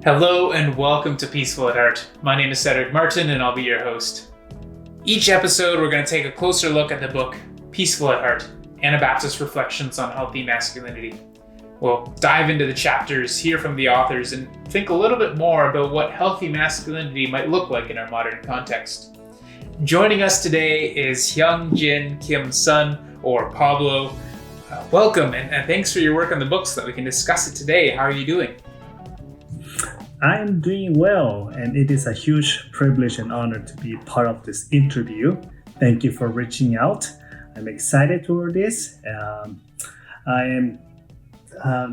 Hello and welcome to Peaceful at Heart. My name is Cedric Martin and I'll be your host. Each episode we're going to take a closer look at the book Peaceful at Heart, Anabaptist Reflections on Healthy Masculinity. We'll dive into the chapters, hear from the authors, and think a little bit more about what healthy masculinity might look like in our modern context. Joining us today is Hyung Jin Kim's son, or Pablo. Welcome and thanks for your work on the book so that we can discuss it today. How are you doing? I'm doing well, and it is a huge privilege and honor to be part of this interview. Thank you for reaching out. I'm excited for this. I am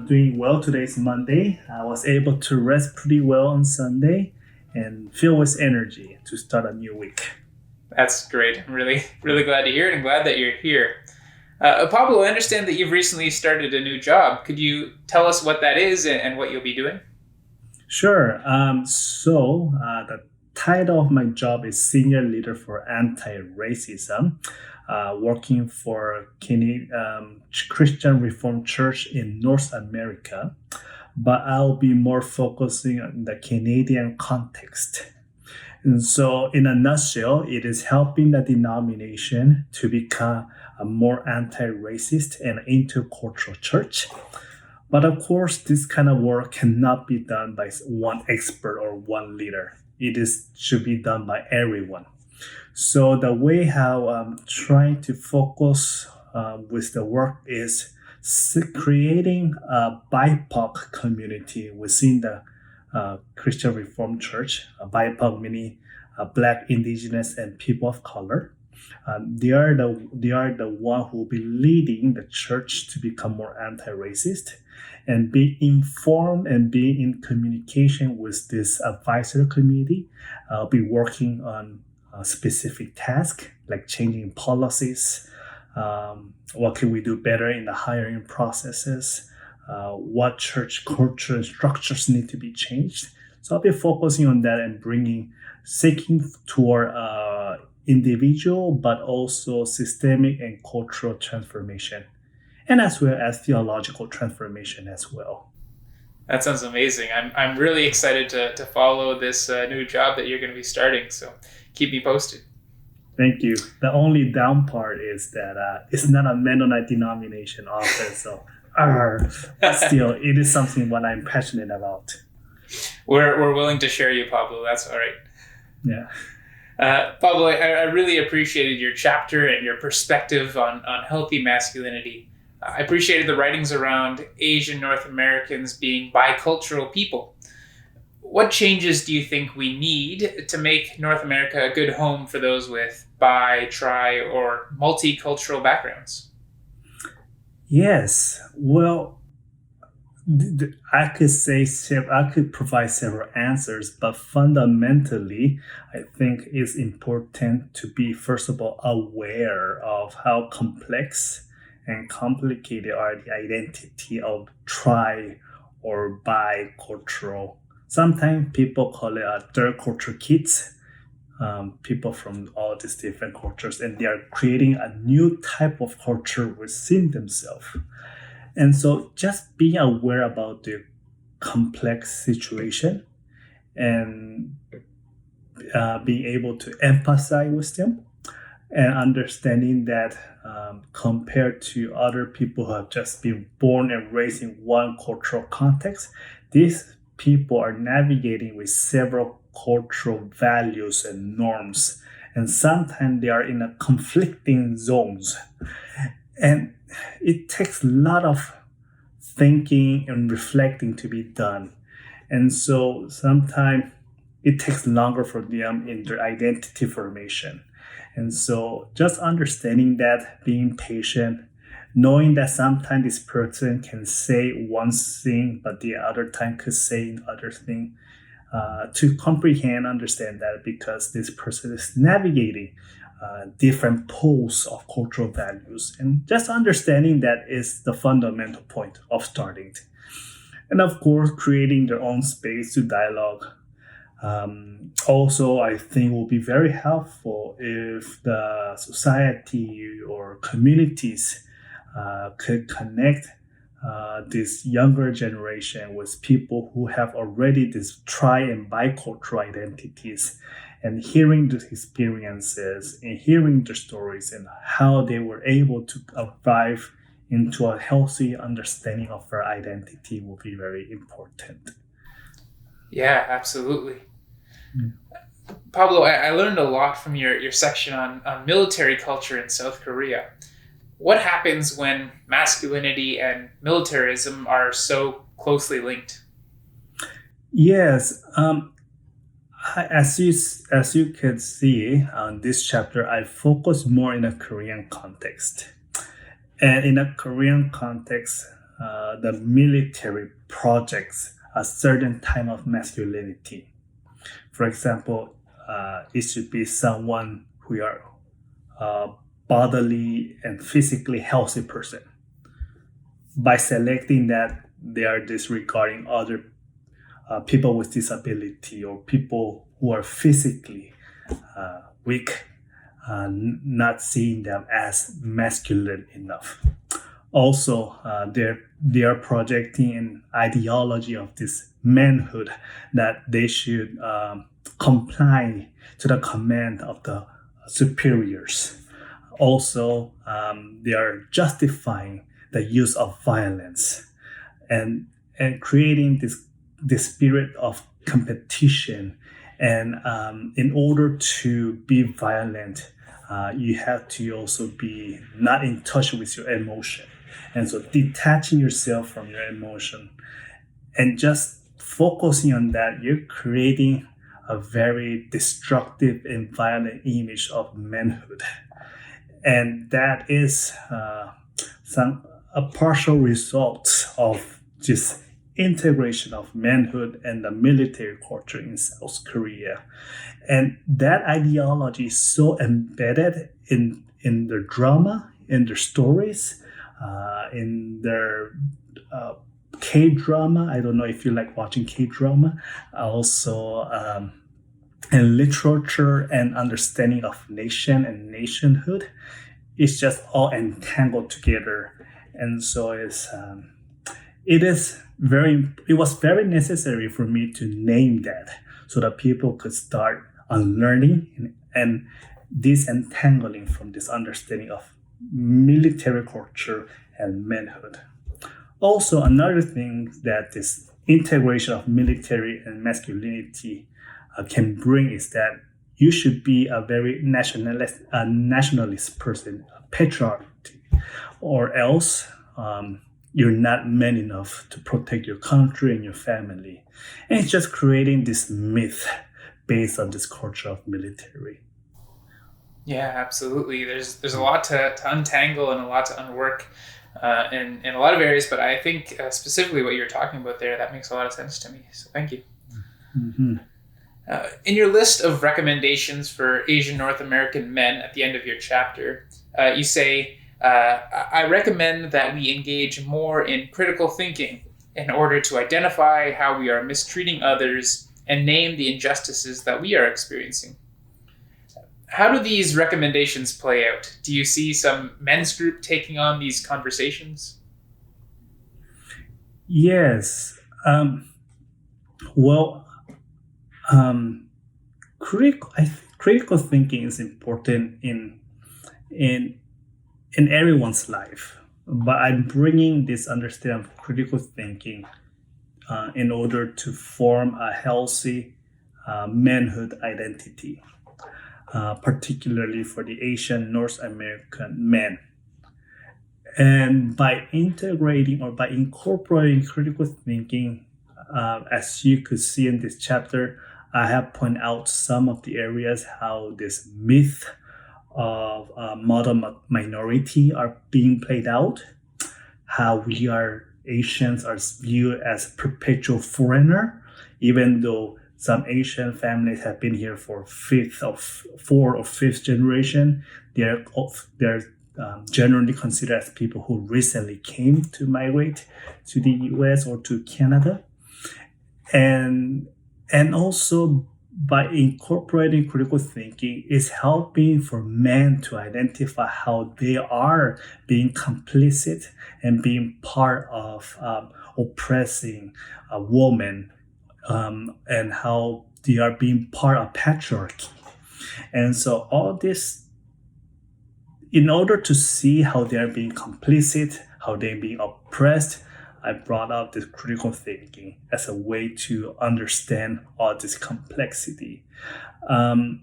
doing well. Today's Monday. I was able to rest pretty well on Sunday and feel with energy to start a new week. That's great. I'm really glad to hear it and glad that you're here. Pablo, I understand that you've recently started a new job. Could you tell us what that is and what you'll be doing? Sure. The title of my job is Senior Leader for Anti-Racism, working for Christian Reformed Church in North America. But I'll be more focusing on the Canadian context. And so in a nutshell, it is helping the denomination to become a more anti-racist and intercultural church. But of course, this kind of work cannot be done by one expert or one leader. Should be done by everyone. So the way how I'm trying to focus with the work is creating a BIPOC community within the Christian Reformed Church. BIPOC meaning Black, Indigenous, and people of color. They are the one who will be leading the church to become more anti-racist and be informed and be in communication with this advisory committee. I'll be working on a specific task like changing policies. What can we do better in the hiring processes? What church culture and structures need to be changed? So I'll be focusing on that and seeking toward individual, but also systemic and cultural transformation, and as well as theological transformation as well. That sounds amazing. I'm really excited to follow this new job that you're going to be starting. So keep me posted. Thank you. The only down part is that it's not a Mennonite denomination office, so but still, it is something what I'm passionate about. We're willing to share you, Pablo. That's all right. Yeah. Pablo, I really appreciated your chapter and your perspective on healthy masculinity. I appreciated the writings around Asian North Americans being bicultural people. What changes do you think we need to make North America a good home for those with bi, tri, or multicultural backgrounds? Yes. Well, I could provide several answers, but fundamentally, I think it's important to be, first of all, aware of how complex and complicated are the identity of tri or bicultural. Sometimes people call it a third culture kids, people from all these different cultures, and they are creating a new type of culture within themselves. And so just being aware about the complex situation and being able to empathize with them and understanding that compared to other people who have just been born and raised in one cultural context, these people are navigating with several cultural values and norms. And sometimes they are in a conflicting zones. And it takes a lot of thinking and reflecting to be done. And so sometimes it takes longer for them in their identity formation. And so just understanding that, being patient, knowing that sometimes this person can say one thing, but the other time could say another thing, to comprehend, understand that because this person is navigating different poles of cultural values, and just understanding that is the fundamental point of starting. And of course, creating their own space to dialogue. Also, I think will be very helpful if the society or communities could connect this younger generation with people who have already this tri and bicultural identities, and hearing the experiences and hearing the stories and how they were able to arrive into a healthy understanding of their identity will be very important. Yeah, absolutely. Mm. Pablo, I learned a lot from your section on military culture in South Korea. What happens when masculinity and militarism are so closely linked? Yes, as you can see on this chapter, I focus more in a Korean context, and in a Korean context, the military projects a certain type of masculinity. For example, it should be someone who are bodily and physically healthy person. By selecting that, they are disregarding other people with disability or people who are physically weak, not seeing them as masculine enough. Also, they are projecting an ideology of this manhood that they should comply to the command of the superiors. Also, they are justifying the use of violence and creating this spirit of competition. And in order to be violent, you have to also be not in touch with your emotion. And so detaching yourself from your emotion and just focusing on that, you're creating a very destructive and violent image of manhood. And that is a partial result of this integration of manhood and the military culture in South Korea. And that ideology is so embedded in their drama, in their stories, in their K-drama. I don't know if you like watching K-drama. Also, in literature and understanding of nation and nationhood. It's just all entangled together. And so it was very necessary for me to name that so that people could start unlearning and disentangling from this understanding of military culture and manhood. Also, another thing that this integration of military and masculinity can bring is that you should be a very nationalist person, a patriot, or else you're not man enough to protect your country and your family. And it's just creating this myth based on this culture of military. Yeah, absolutely. There's a lot to untangle and a lot to unwork in a lot of areas, but I think specifically what you're talking about there, that makes a lot of sense to me. So thank you. Mm-hmm. In your list of recommendations for Asian North American men at the end of your chapter, you say, I recommend that we engage more in critical thinking in order to identify how we are mistreating others and name the injustices that we are experiencing. How do these recommendations play out? Do you see some men's group taking on these conversations? Yes. Critical thinking is important in everyone's life, but I'm bringing this understanding of critical thinking in order to form a healthy manhood identity, particularly for the Asian North American men. And by integrating or by incorporating critical thinking, as you could see in this chapter, I have pointed out some of the areas how this myth of model minority are being played out, how we are Asians are viewed as perpetual foreigner, even though some Asian families have been here for fourth or fifth generation. They're generally considered as people who recently came to migrate to the US or to Canada. And also by incorporating critical thinking, is helping for men to identify how they are being complicit and being part of oppressing a woman, and how they are being part of patriarchy. And so all this, in order to see how they are being complicit, how they're being oppressed, I brought up this critical thinking as a way to understand all this complexity. And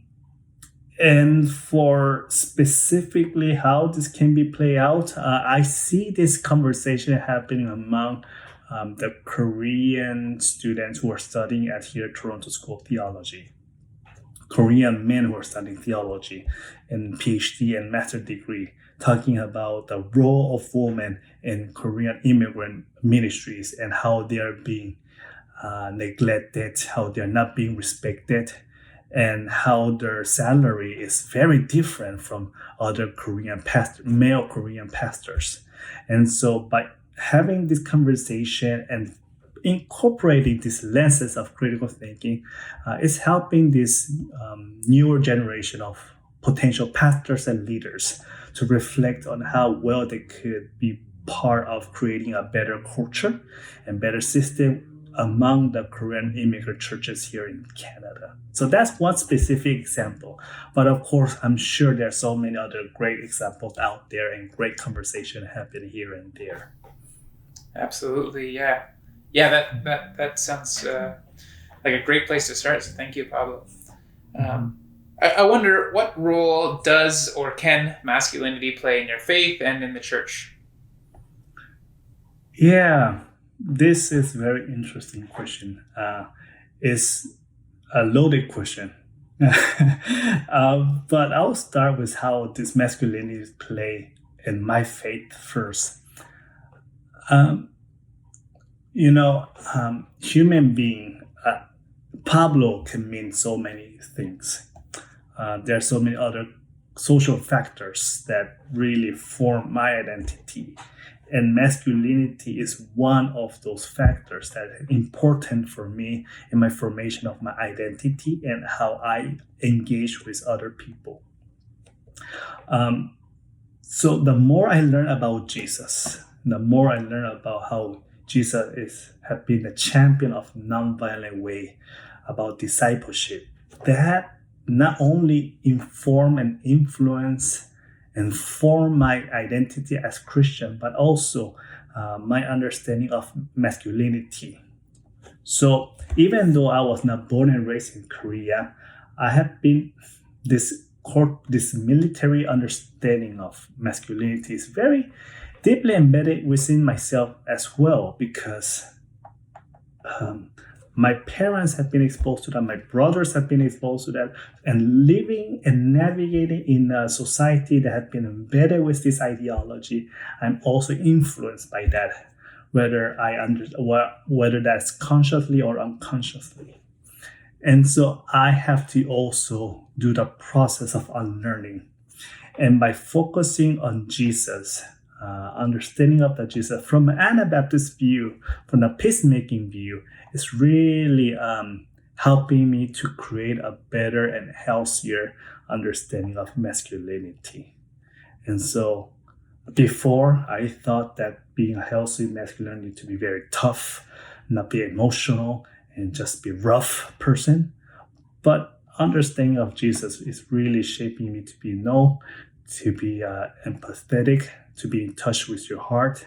for specifically how this can be played out, I see this conversation happening among the Korean students who are studying at here Toronto School of Theology. Korean men who are studying theology and PhD and master degree, talking about the role of women in Korean immigrant ministries and how they are being neglected, how they are not being respected, and how their salary is very different from other male Korean pastors. And so by having this conversation and incorporating these lenses of critical thinking is helping this newer generation of potential pastors and leaders to reflect on how well they could be part of creating a better culture and better system among the Korean immigrant churches here in Canada. So that's one specific example. But of course, I'm sure there are so many other great examples out there and great conversation happening here and there. Absolutely, yeah. Yeah, that sounds like a great place to start. So thank you, Pablo. I wonder, what role does or can masculinity play in your faith and in the church? Yeah, this is a very interesting question. It's a loaded question. But I'll start with how this masculinity play in my faith first. Human being, Pablo can mean so many things. There are so many other social factors that really form my identity. And masculinity is one of those factors that is important for me in my formation of my identity and how I engage with other people. So the more I learn about Jesus, the more I learn about how Jesus has been the champion of nonviolent way about discipleship, that not only inform and influence and form my identity as Christian, but also my understanding of masculinity. So even though I was not born and raised in Korea, I have been this military understanding of masculinity is very deeply embedded within myself as well, because my parents have been exposed to that, my brothers have been exposed to that, and living and navigating in a society that has been embedded with this ideology, I'm also influenced by that, whether that's consciously or unconsciously. And so I have to also do the process of unlearning. And by focusing on Jesus, understanding of the Jesus from an Anabaptist view, from a peacemaking view, is really helping me to create a better and healthier understanding of masculinity. And so before, I thought that being a healthy masculine needs to be very tough, not be emotional, and just be rough person. But understanding of Jesus is really shaping me to be empathetic, to be in touch with your heart,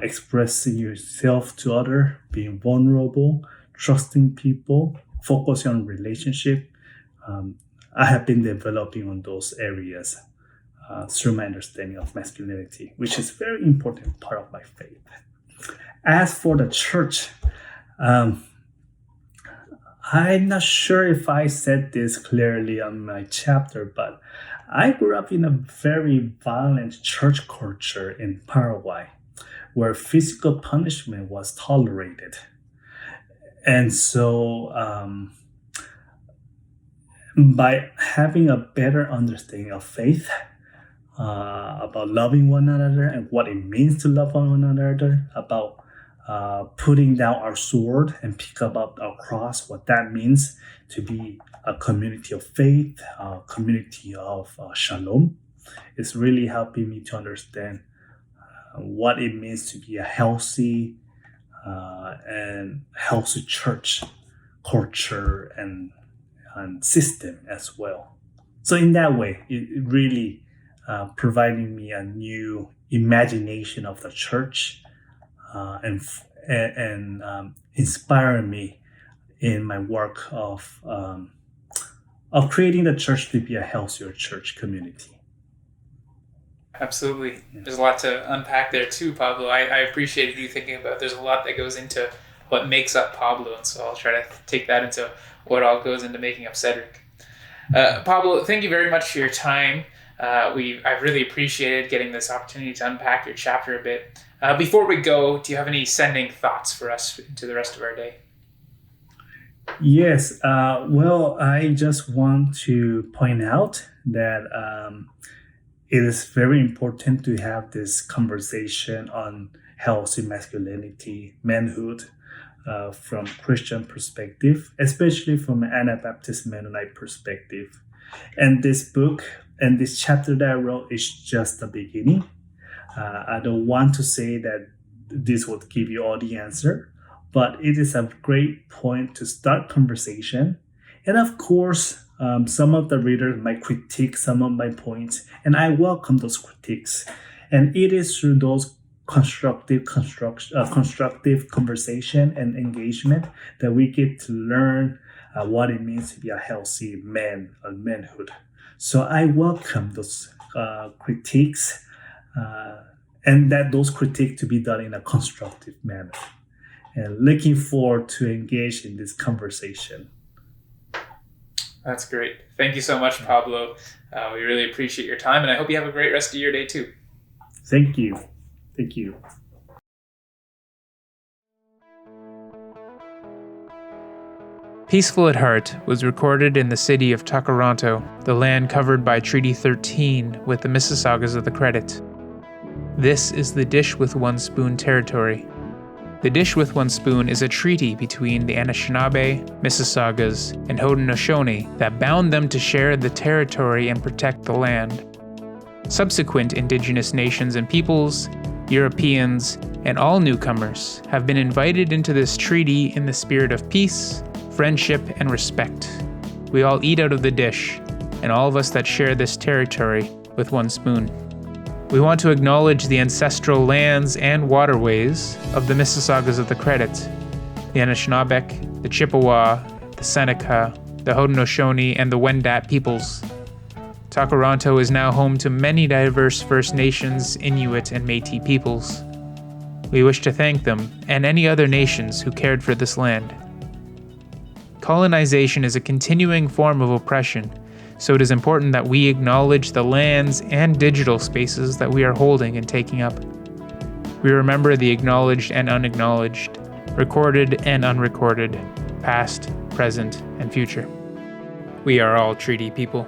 expressing yourself to others, being vulnerable, trusting people, focusing on relationship. I have been developing on those areas through my understanding of masculinity, which is a very important part of my faith. As for the church, I'm not sure if I said this clearly on my chapter, but I grew up in a very violent church culture in Paraguay, where physical punishment was tolerated. And so by having a better understanding of faith, about loving one another and what it means to love one another, about putting down our sword and pick up our cross, what that means to be a community of faith, a community of shalom. It's really helping me to understand what it means to be a healthy and healthy church culture and system as well. So in that way, it really providing me a new imagination of the church and inspiring me in my work of creating the church to be a healthier church community. Absolutely. There's a lot to unpack there too, Pablo. I appreciated you thinking about there's a lot that goes into what makes up Pablo, and so I'll try to take that into what all goes into making up Cedric. Pablo, thank you very much for your time. I've really appreciated getting this opportunity to unpack your chapter a bit. Before we go, do you have any sending thoughts for us into the rest of our day? Yes. Well, I just want to point out that it is very important to have this conversation on healthy masculinity, manhood, from Christian perspective, especially from an Anabaptist Mennonite perspective. And this book and this chapter that I wrote is just the beginning. I don't want to say that this would give you all the answer, but it is a great point to start conversation. And of course, some of the readers might critique some of my points, and I welcome those critiques. And it is through those constructive conversation and engagement that we get to learn what it means to be a healthy man or manhood. So I welcome those critiques and that those critiques to be done in a constructive manner. And looking forward to engage in this conversation. That's great. Thank you so much, Pablo. We really appreciate your time, and I hope you have a great rest of your day too. Thank you. Thank you. Peaceful at Heart was recorded in the city of Takaranto, the land covered by Treaty 13 with the Mississaugas of the Credit. This is the Dish with One Spoon territory. The Dish with One Spoon is a treaty between the Anishinaabe, Mississaugas, and Haudenosaunee that bound them to share the territory and protect the land. Subsequent indigenous nations and peoples, Europeans, and all newcomers have been invited into this treaty in the spirit of peace, friendship, and respect. We all eat out of the dish, and all of us that share this territory with one spoon. We want to acknowledge the ancestral lands and waterways of the Mississaugas of the Credit, the Anishinaabeg, the Chippewa, the Seneca, the Haudenosaunee, and the Wendat peoples. Takaranto is now home to many diverse First Nations, Inuit, and Métis peoples. We wish to thank them and any other nations who cared for this land. Colonization is a continuing form of oppression, so it is important that we acknowledge the lands and digital spaces that we are holding and taking up. We remember the acknowledged and unacknowledged, recorded and unrecorded, past, present, and future. We are all treaty people.